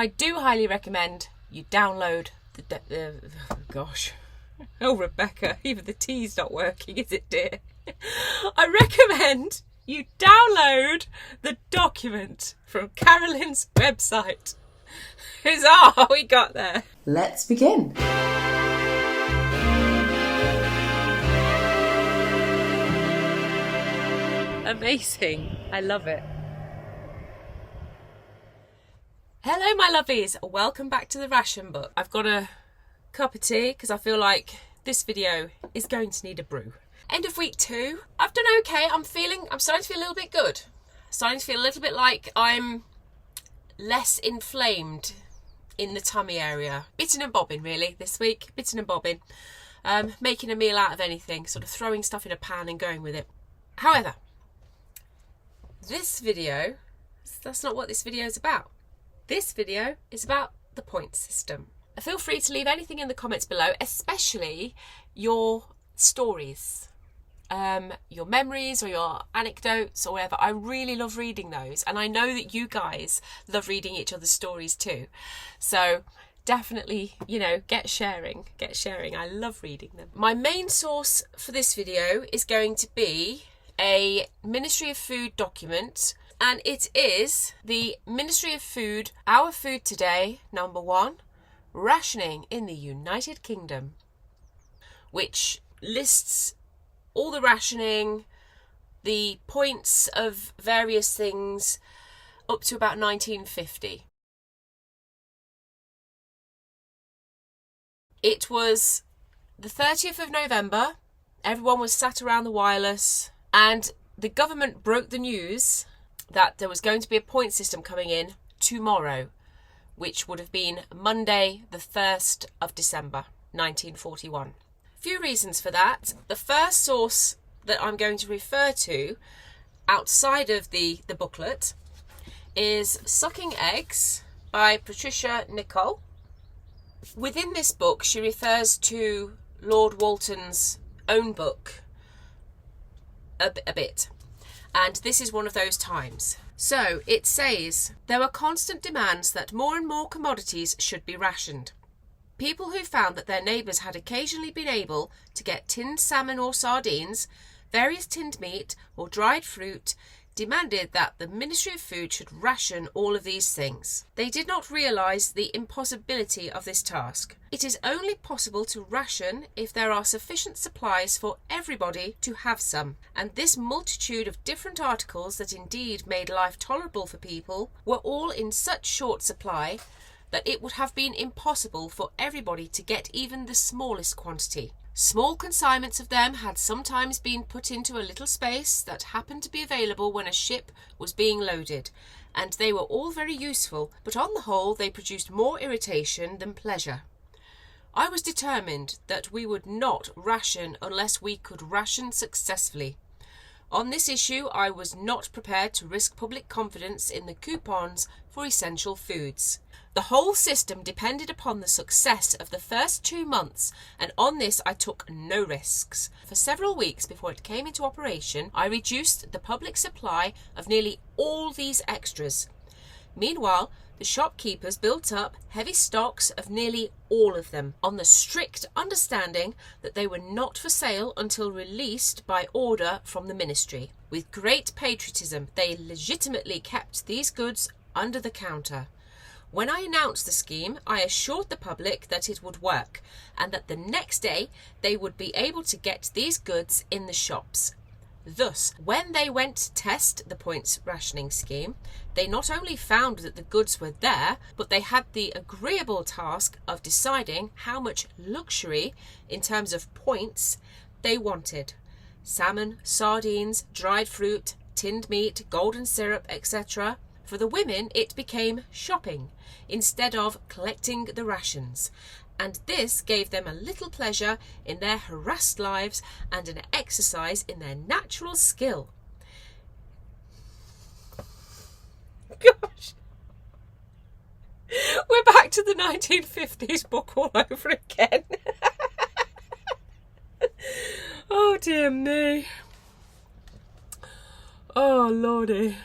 I do highly recommend you download oh Rebecca, even the T's not working, is it, dear? I recommend you download the document from Carolyn's website. Huzzah, we got there. Let's begin. Amazing. I love it. Hello, my lovelies. Welcome back to the ration book. I've got a cup of tea because I feel like this video is going to need a brew. End of week 2. I've done okay. I'm starting to feel a little bit good. Starting to feel a little bit like I'm less inflamed in the tummy area. Bitting and bobbing really this week. Bitting and bobbing. Making a meal out of anything. Sort of throwing stuff in a pan and going with it. However, this video, that's not what this video is about. This video is about the points system. Feel free to leave anything in the comments below, especially your stories, your memories or your anecdotes or whatever. I really love reading those, and I know that you guys love reading each other's stories too. So definitely, get sharing. I love reading them. My main source for this video is going to be a Ministry of Food document, and it is the Ministry of Food, Our Food Today, number 1, Rationing in the United Kingdom, which lists all the rationing, the points of various things up to about 1950. It was the 30th of November, everyone was sat around the wireless, and the government broke the news that there was going to be a point system coming in tomorrow, which would have been Monday the 1st of December 1941. A few reasons for that. The first source that I'm going to refer to outside of the booklet is Sucking Eggs by Patricia Nicol. Within this book she refers to Lord Woolton's own book a bit. And this is one of those times. So it says, there were constant demands that more and more commodities should be rationed. People who found that their neighbours had occasionally been able to get tinned salmon or sardines, various tinned meat or dried fruit, demanded that the Ministry of Food should ration all of these things. They did not realise the impossibility of this task. It is only possible to ration if there are sufficient supplies for everybody to have some, and this multitude of different articles that indeed made life tolerable for people were all in such short supply that it would have been impossible for everybody to get even the smallest quantity. Small consignments of them had sometimes been put into a little space that happened to be available when a ship was being loaded, and they were all very useful, but on the whole they produced more irritation than pleasure. I was determined that we would not ration unless we could ration successfully. On this issue I was not prepared to risk public confidence in the coupons for essential foods. The whole system depended upon the success of the first 2 months, and on this I took no risks. For several weeks before it came into operation, I reduced the public supply of nearly all these extras. Meanwhile, the shopkeepers built up heavy stocks of nearly all of them, on the strict understanding that they were not for sale until released by order from the ministry. With great patriotism, they legitimately kept these goods under the counter. When I announced the scheme, I assured the public that it would work, and that the next day they would be able to get these goods in the shops. Thus, when they went to test the Points Rationing Scheme, they not only found that the goods were there, but they had the agreeable task of deciding how much luxury, in terms of points, they wanted. Salmon, sardines, dried fruit, tinned meat, golden syrup, etc. For the women, it became shopping, instead of collecting the rations, and this gave them a little pleasure in their harassed lives and an exercise in their natural skill. Gosh. We're back to the 1950s book all over again. Oh dear me. Oh lordy.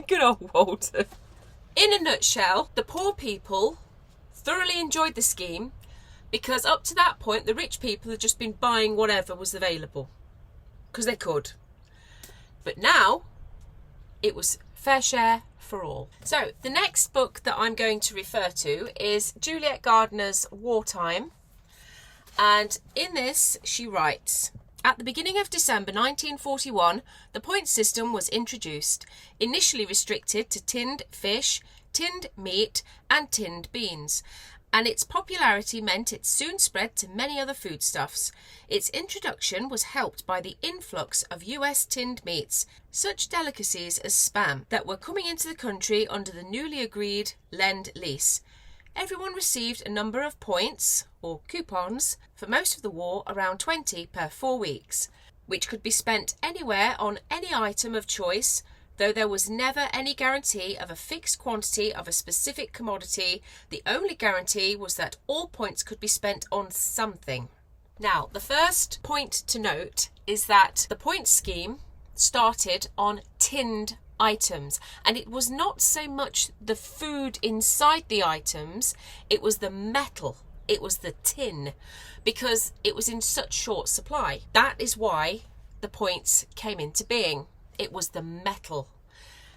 Good old Walter. In a nutshell, the poor people thoroughly enjoyed the scheme because up to that point, the rich people had just been buying whatever was available because they could. But now it was fair share for all. So the next book that I'm going to refer to is Juliet Gardiner's Wartime. And in this, she writes, at the beginning of December 1941, the points system was introduced, initially restricted to tinned fish, tinned meat and tinned beans, and its popularity meant it soon spread to many other foodstuffs. Its introduction was helped by the influx of US tinned meats, such delicacies as spam, that were coming into the country under the newly agreed Lend-Lease. Everyone received a number of points, or coupons, for most of the war, around 20 per 4 weeks, which could be spent anywhere on any item of choice, though there was never any guarantee of a fixed quantity of a specific commodity. The only guarantee was that all points could be spent on something. Now, the first point to note is that the points scheme started on tinned items, and it was not so much the food inside the items, it was the metal, it was the tin, because it was in such short supply. That is why the points came into being. It was the metal.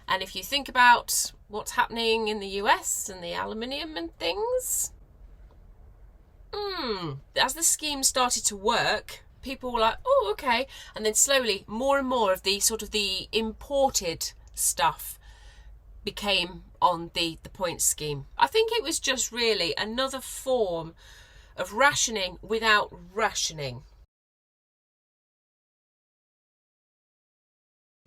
And if you think about what's happening in the US and the aluminium and things, as the scheme started to work, people were like, oh, okay. And then slowly more and more of the sort of the imported stuff became on the points scheme. I think it was just really another form of rationing without rationing.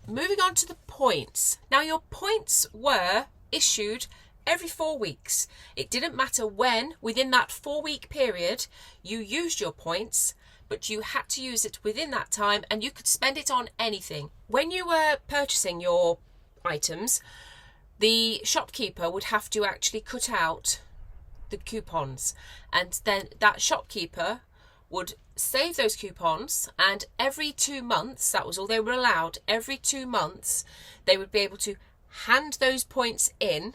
Moving on to the points. Now, your points were issued every 4 weeks. It didn't matter when within that 4-week period you used your points, but you had to use it within that time, and you could spend it on anything. When you were purchasing your items, the shopkeeper would have to actually cut out the coupons, and then that shopkeeper would save those coupons, and every 2 months, that was all they were allowed, every 2 months they would be able to hand those points in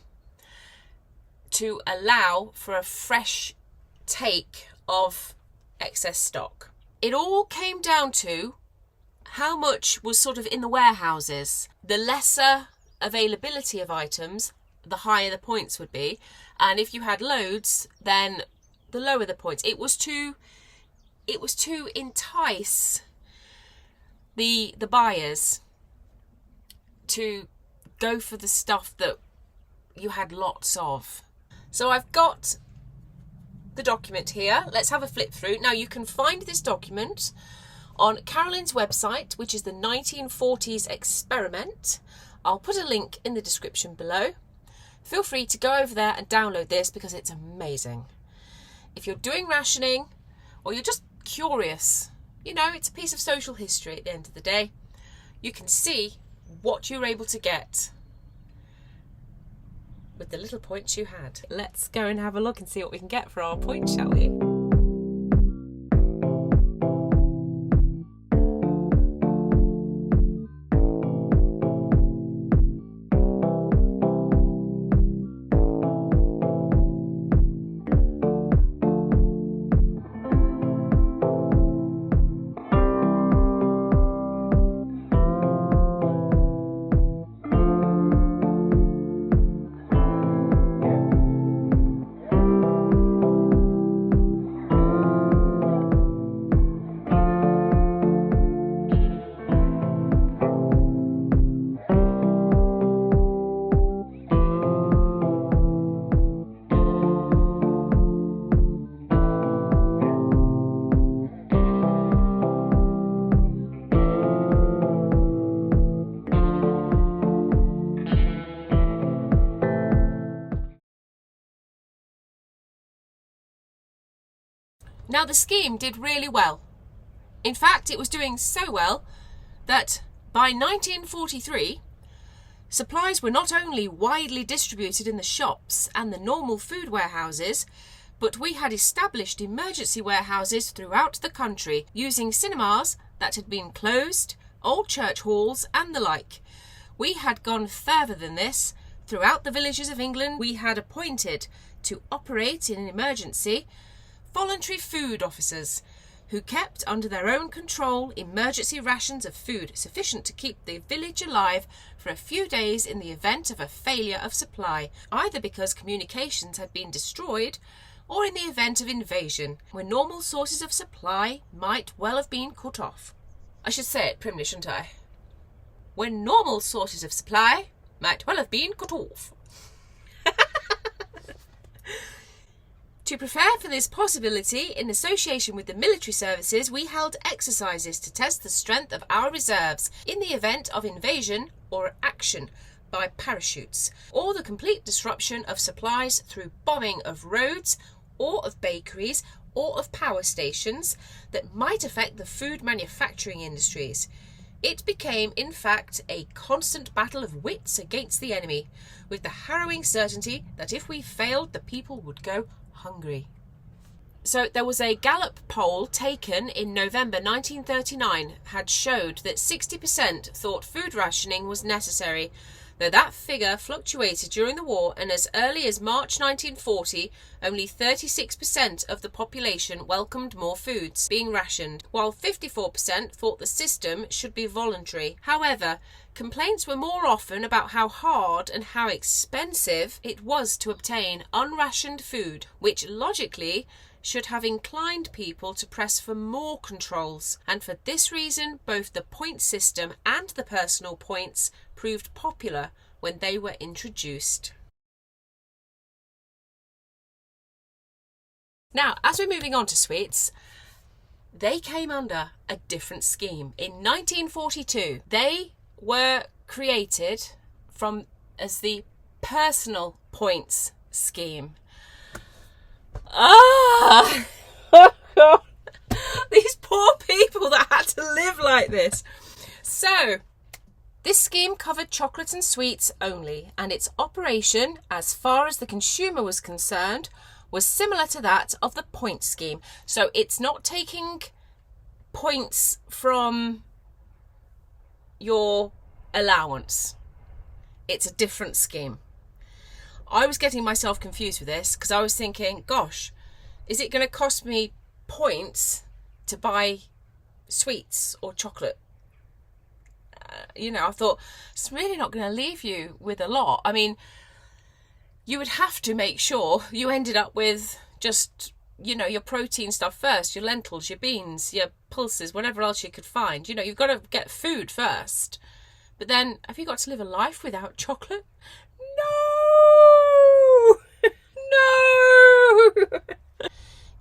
to allow for a fresh take of excess stock. It all came down to how much was sort of in the warehouses. The lesser availability of items, the higher the points would be, and if you had loads, then the lower the points. It was to entice the buyers to go for the stuff that you had lots of. So I've got the document here. Let's have a flip through. Now, you can find this document on Carolyn's website, which is the 1940s Experiment. I'll put a link in the description below. Feel free to go over there and download this because it's amazing. If you're doing rationing or you're just curious, you know, it's a piece of social history at the end of the day. You can see what you're able to get with the little points you had. Let's go and have a look and see what we can get for our points, shall we? Now, the scheme did really well. In fact, it was doing so well that by 1943, supplies were not only widely distributed in the shops and the normal food warehouses, but we had established emergency warehouses throughout the country using cinemas that had been closed, old church halls and the like. We had gone further than this, Throughout the villages of England, we had appointed to operate in an emergency voluntary food officers who kept under their own control emergency rations of food sufficient to keep the village alive for a few days in the event of a failure of supply, either because communications had been destroyed or in the event of invasion, when normal sources of supply might well have been cut off. I should say it primly, shouldn't I? When normal sources of supply might well have been cut off. To prepare for this possibility, in association with the military services, we held exercises to test the strength of our reserves in the event of invasion or action by parachutes, or the complete disruption of supplies through bombing of roads or of bakeries or of power stations that might affect the food manufacturing industries. It became, in fact, a constant battle of wits against the enemy, with the harrowing certainty that if we failed, the people would go hungry. So there was a Gallup poll taken in November 1939 had showed that 60% thought food rationing was necessary, though that figure fluctuated during the war, and as early as March 1940 only 36% of the population welcomed more foods being rationed, while 54% thought the system should be voluntary. However, complaints were more often about how hard and how expensive it was to obtain unrationed food, which logically should have inclined people to press for more controls, and for this reason both the point system and the personal points proved popular when they were introduced. Now, as we're moving on to sweets, they came under a different scheme. In 1942, they were created as the personal points scheme. These poor people that had to live like this. So, this scheme covered chocolates and sweets only, and its operation, as far as the consumer was concerned, was similar to that of the point scheme. So it's not taking points from your allowance. It's a different scheme. I was getting myself confused with this because I was thinking, gosh, is it going to cost me points to buy sweets or chocolate? I thought, it's really not going to leave you with a lot. I mean, you would have to make sure you ended up with just, your protein stuff first, your lentils, your beans, your pulses, whatever else you could find. You've got to get food first. But then, have you got to live a life without chocolate? No! No!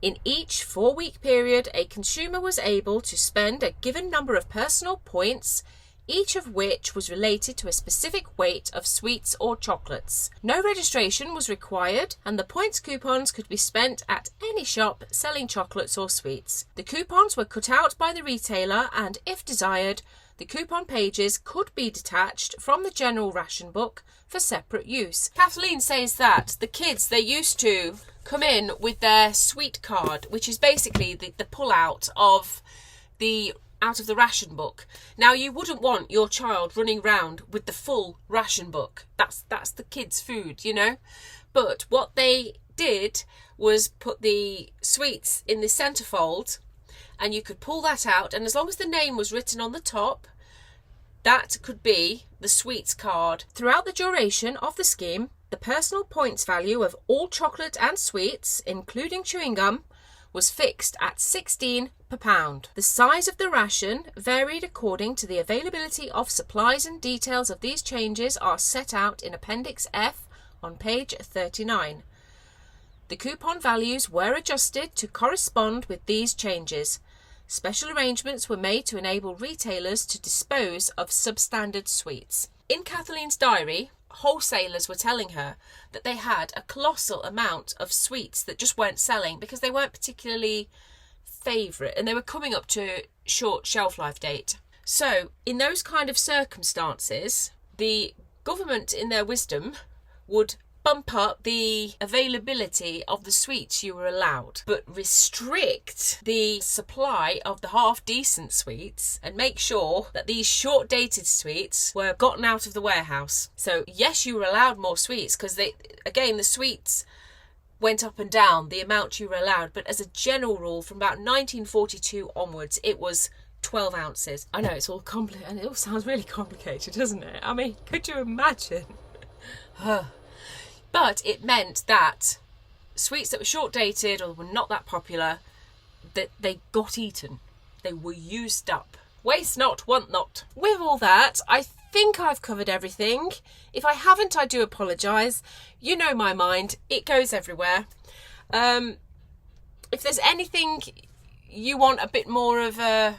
In each 4-week period, a consumer was able to spend a given number of personal points, each of which was related to a specific weight of sweets or chocolates. No registration was required, and the points coupons could be spent at any shop selling chocolates or sweets. The coupons were cut out by the retailer, and if desired, the coupon pages could be detached from the general ration book for separate use. Kathleen says that the kids, they used to come in with their sweet card, which is basically the pull-out of the ration book. Now, you wouldn't want your child running around with the full ration book. That's the kids' food, But what they did was put the sweets in the centerfold, and you could pull that out, and as long as the name was written on the top, that could be the sweets card. Throughout the duration of the scheme, the personal points value of all chocolate and sweets, including chewing gum, was fixed at 16 per pound. The size of the ration varied according to the availability of supplies, and details of these changes are set out in Appendix F on page 39. The coupon values were adjusted to correspond with these changes. Special arrangements were made to enable retailers to dispose of substandard sweets. In Kathleen's diary, wholesalers were telling her that they had a colossal amount of sweets that just weren't selling because they weren't particularly favourite and they were coming up to short shelf life date. So in those kind of circumstances, the government, in their wisdom, would bump up the availability of the sweets you were allowed, but restrict the supply of the half-decent sweets and make sure that these short-dated sweets were gotten out of the warehouse. So yes, you were allowed more sweets because the sweets went up and down the amount you were allowed, but as a general rule from about 1942 onwards it was 12 ounces. I know it's all complicated and it all sounds really complicated, doesn't it? I mean, could you imagine? But it meant that sweets that were short dated or were not that popular, that they got eaten. They were used up. Waste not, want not. With all that, I think I've covered everything. If I haven't, I do apologise. You know my mind, it goes everywhere. If there's anything you want a bit more of a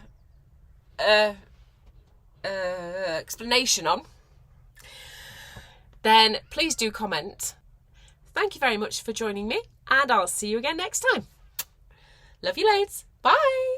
explanation on, then please do comment. Thank you very much for joining me, and I'll see you again next time. Love you loads. Bye.